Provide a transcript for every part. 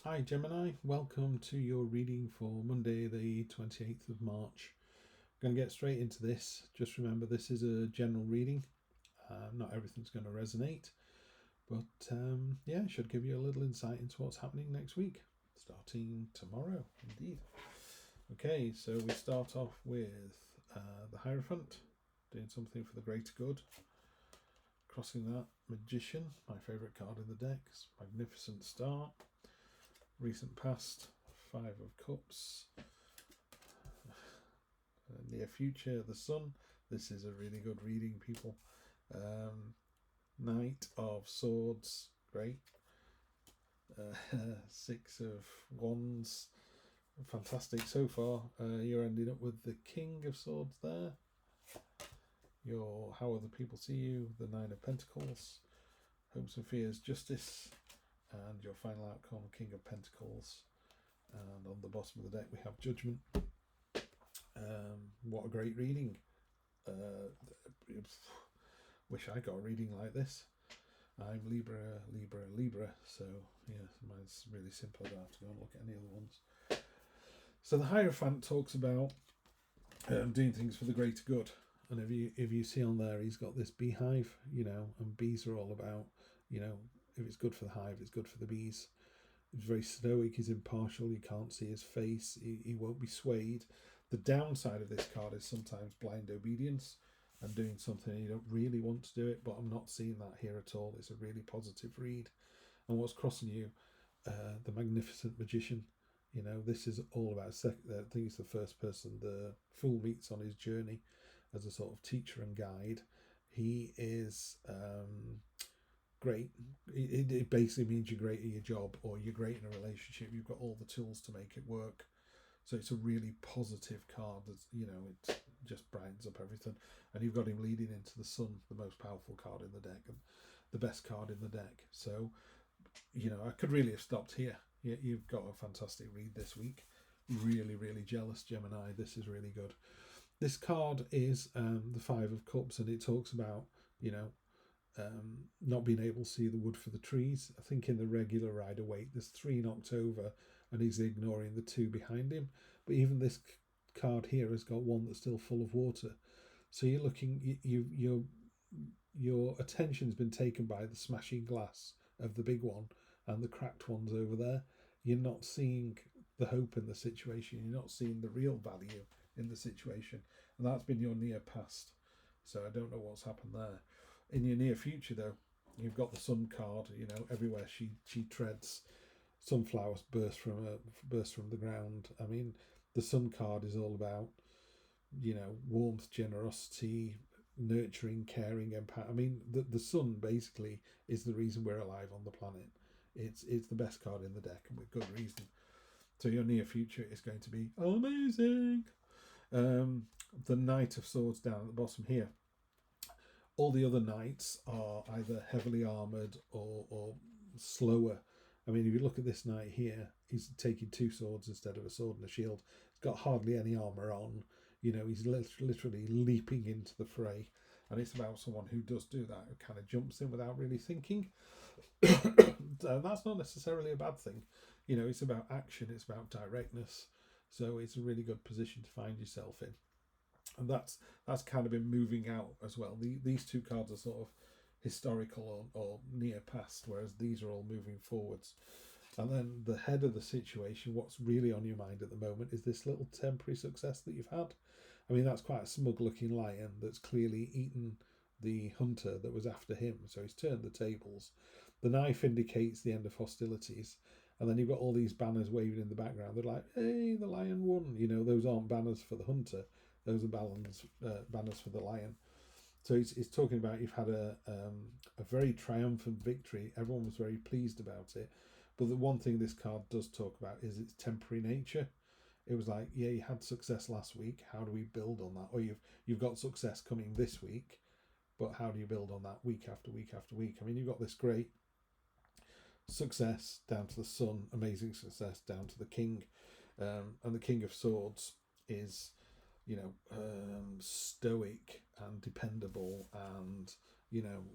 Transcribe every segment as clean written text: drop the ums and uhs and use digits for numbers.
Hi Gemini, welcome to your reading for Monday the 28th of March. I'm going to get straight into this. Just remember this is a general reading. Not everything's going to resonate, but yeah, it should give you a little insight into what's happening next week, starting tomorrow indeed. Okay, so we start off with the Hierophant, doing something for the greater good. Crossing that, Magician, my favourite card in the deck, magnificent start. Recent past, Five of Cups. Near future, the Sun. This is a really good reading, people. Knight of Swords, great. Six of Wands, fantastic so far. You're ending up with the King of Swords there. Your How Other People See You, the Nine of Pentacles. Hopes and Fears, Justice. And your final outcome, King of Pentacles. And on the bottom of the deck we have Judgment. What a great reading. Wish I got a reading like this. I'm Libra, so yeah, mine's really simple. I don't have to go and look at any other ones. So the Hierophant talks about doing things for the greater good. And if you see on there, he's got this beehive, and bees are all about, if it's good for the hive, it's good for the bees. He's very stoic, he's impartial, you can't see his face, he won't be swayed. The downside of this card is sometimes blind obedience and doing something you don't really want to do it, but I'm not seeing that here at all. It's a really positive read. And what's crossing you, the Magnificent Magician. This is all about, I think it's the first person the Fool meets on his journey as a sort of teacher and guide. He is great. It basically means you're great at your job or you're great in a relationship. You've got all the tools to make it work. So it's a really positive card that's, it just brightens up everything. And you've got him leading into the Sun, the most powerful card in the deck and the best card in the deck. So, I could really have stopped here. You've got a fantastic read this week. Really, really jealous, Gemini. This is really good. This card is the Five of Cups, and it talks about, not being able to see the wood for the trees. I think in the regular Rider-Waite, there's 3 knocked over, and he's ignoring the 2 behind him. But even this card here has got 1 that's still full of water. So you're looking, your attention's been taken by the smashing glass of the big one and the cracked ones over there. You're not seeing the hope in the situation. You're not seeing the real value in the situation. And that's been your near past. So I don't know what's happened there. In your near future, though, you've got the Sun card. Everywhere she treads, sunflowers burst from the ground. I mean, the Sun card is all about, warmth, generosity, nurturing, caring, empower. I mean, the Sun basically is the reason we're alive on the planet. It's the best card in the deck, and with good reason. So your near future is going to be amazing. The Knight of Swords down at the bottom here. All the other knights are either heavily armoured or slower. I mean, if you look at this knight here, he's taking 2 swords instead of a sword and a shield. He's got hardly any armour on. He's literally leaping into the fray. And it's about someone who does do that, who kind of jumps in without really thinking. And that's not necessarily a bad thing. It's about action, it's about directness. So it's a really good position to find yourself in. And that's kind of been moving out as well. These 2 cards are sort of historical or near past, whereas these are all moving forwards. And then the head of the situation, what's really on your mind at the moment is this little temporary success that you've had. I mean, that's quite a smug looking lion that's clearly eaten the hunter that was after him. So he's turned the tables. The knife indicates the end of hostilities. And then you've got all these banners waving in the background. They're like, hey, the lion won. Those aren't banners for the hunter. Those are banners for the lion. So he's talking about you've had a very triumphant victory. Everyone was very pleased about it. But the one thing this card does talk about is its temporary nature. It was like, yeah, you had success last week. How do we build on that? Or you've got success coming this week, but how do you build on that week after week after week? I mean, you've got this great success down to the Sun, amazing success down to the King. And the King of Swords is, stoic and dependable and,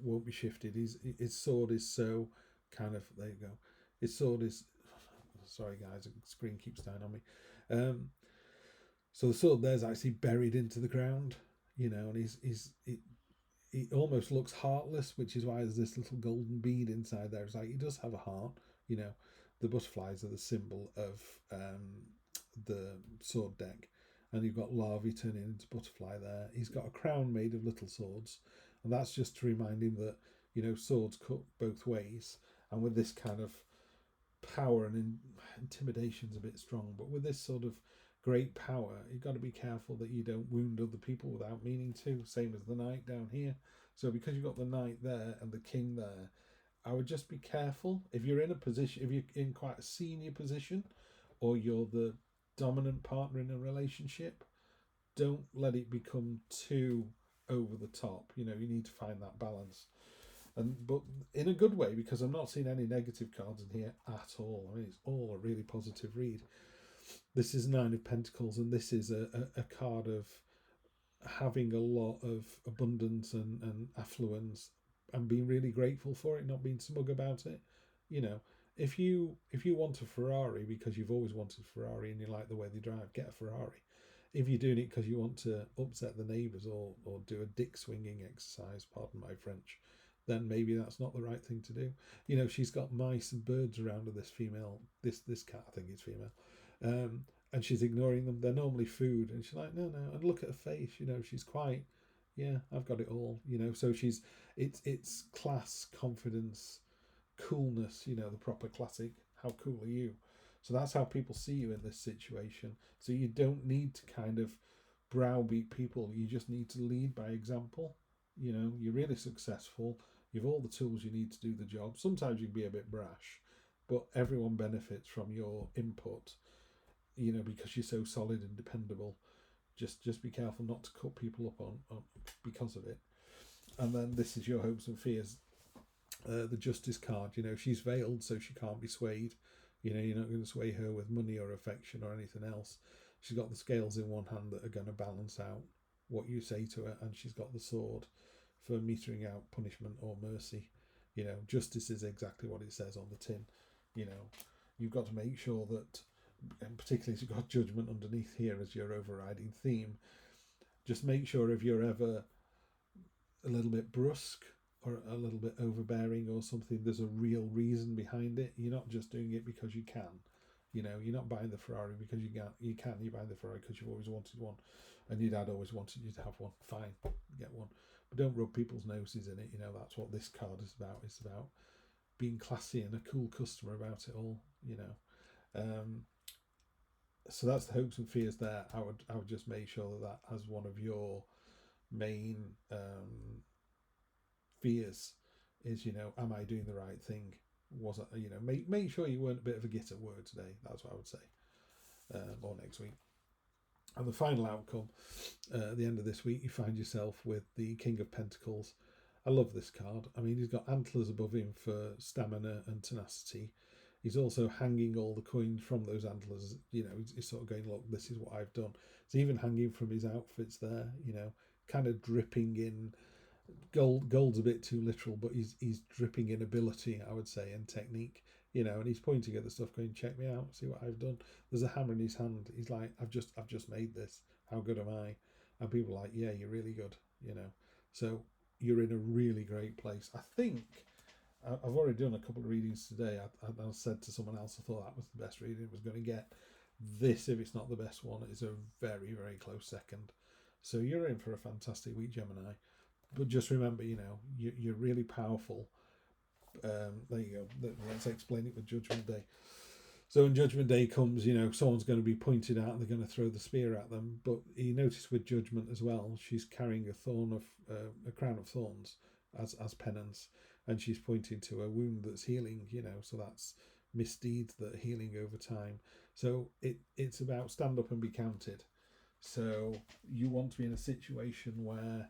won't be shifted. His sword is so kind of, there you go. His sword is Sorry guys, the screen keeps dying on me. So the sword there's actually buried into the ground, you know, and he almost looks heartless, which is why there's this little golden bead inside there. It's like he does have a heart, you know. The butterflies are the symbol of the sword deck, and you've got larvae turning into butterfly there. He's got a crown made of little swords, and that's just to remind him that, you know, swords cut both ways, and with this kind of power and intimidation's a bit strong, but with this sort of great power, you've got to be careful that you don't wound other people without meaning to, same as the knight down here. So because you've got the knight there and the king there, I would just be careful. If you're in a position, if you're in quite a senior position, or you're the dominant partner in a relationship, don't let it become too over the top. You know, you need to find that balance. But in a good way, because I'm not seeing any negative cards in here at all. I mean, it's all a really positive read. This is Nine of Pentacles, and this is a card of having a lot of abundance and affluence, and being really grateful for it, not being smug about it. You know, if you want a Ferrari because you've always wanted a Ferrari and you like the way they drive, get a Ferrari. If you're doing it because you want to upset the neighbours or do a dick swinging exercise, pardon my French, then maybe that's not the right thing to do. You know, she's got mice and birds around her, this female, this cat, I think it's female. And she's ignoring them. They're normally food, and she's like, no. And look at her face. You know, she's quite, yeah, I've got it all. You know, so it's class, confidence, coolness. You know, the proper classic. How cool are you? So that's how people see you in this situation. So you don't need to kind of browbeat people. You just need to lead by example. You know, you're really successful. You've all the tools you need to do the job. Sometimes you can be a bit brash, but everyone benefits from your input. You know, because you're so solid and dependable. Just be careful not to cut people up on because of it. And then this is your hopes and fears. The Justice card, you know, she's veiled, so she can't be swayed. You know, you're not going to sway her with money or affection or anything else. She's got the scales in one hand that are going to balance out what you say to her, and she's got the sword for metering out punishment or mercy. You know, justice is exactly what it says on the tin. You know, you've got to make sure that, and particularly if you've got judgment underneath here as your overriding theme, just make sure if you're ever a little bit brusque or a little bit overbearing or something, there's a real reason behind it. You're not just doing it because you can. You know, you're not buying the Ferrari because you can. You're buying the Ferrari because you've always wanted one, and your dad always wanted you to have one. Fine, get one, but don't rub people's noses in it. You know, that's what this card is about. It's about being classy and a cool customer about it all. You know. So that's the hopes and fears there. I would just make sure that as one of your main fears is, you know, am I doing the right thing? Was it, you know, make sure you weren't a bit of a git at work today. That's what I would say. Or next week. And the final outcome, at the end of this week, you find yourself with the King of Pentacles. I love this card. I mean, he's got antlers above him for stamina and tenacity. He's also hanging all the coins from those antlers. You know, he's sort of going, look, this is what I've done. It's even hanging from his outfits there, you know, kind of dripping in. Gold's a bit too literal, but he's dripping in ability, I would say, and technique. You know, and he's pointing at the stuff going, check me out, see what I've done. There's a hammer in his hand. He's like, I've just made this. How good am I? And people are like, yeah, you're really good, you know. So you're in a really great place. I think I've already done a couple of readings today. I said to someone else, I thought that was the best reading it was going to get. This, if it's not the best one, is a very, very close second. So you're in for a fantastic week, Gemini. But just remember, you know, you're really powerful. There you go. Let's explain it with Judgment Day. So when Judgment Day comes, you know, someone's going to be pointed out and they're going to throw the spear at them. But you notice with Judgment as well, she's carrying a crown of thorns as penance. And she's pointing to a wound that's healing, you know, so that's misdeeds that are healing over time. So it's about stand up and be counted. So you want to be in a situation where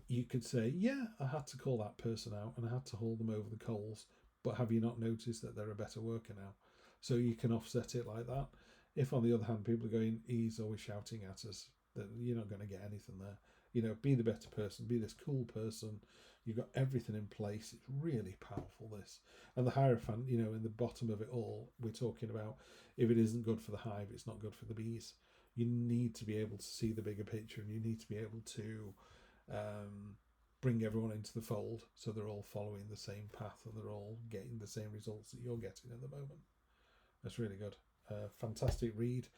you could say, yeah, I had to call that person out and I had to haul them over the coals, but have you not noticed that they're a better worker now? So you can offset it like that. If on the other hand, people are going, he's always shouting at us, that you're not going to get anything there. You know, be the better person, be this cool person. You've got everything in place. It's really powerful, this. And the Hierophant, you know, in the bottom of it all, we're talking about if it isn't good for the hive, it's not good for the bees. You need to be able to see the bigger picture, and you need to be able to bring everyone into the fold so they're all following the same path and they're all getting the same results that you're getting at the moment. That's really good. Fantastic read.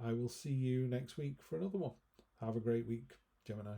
I will see you next week for another one. Have a great week, Gemini.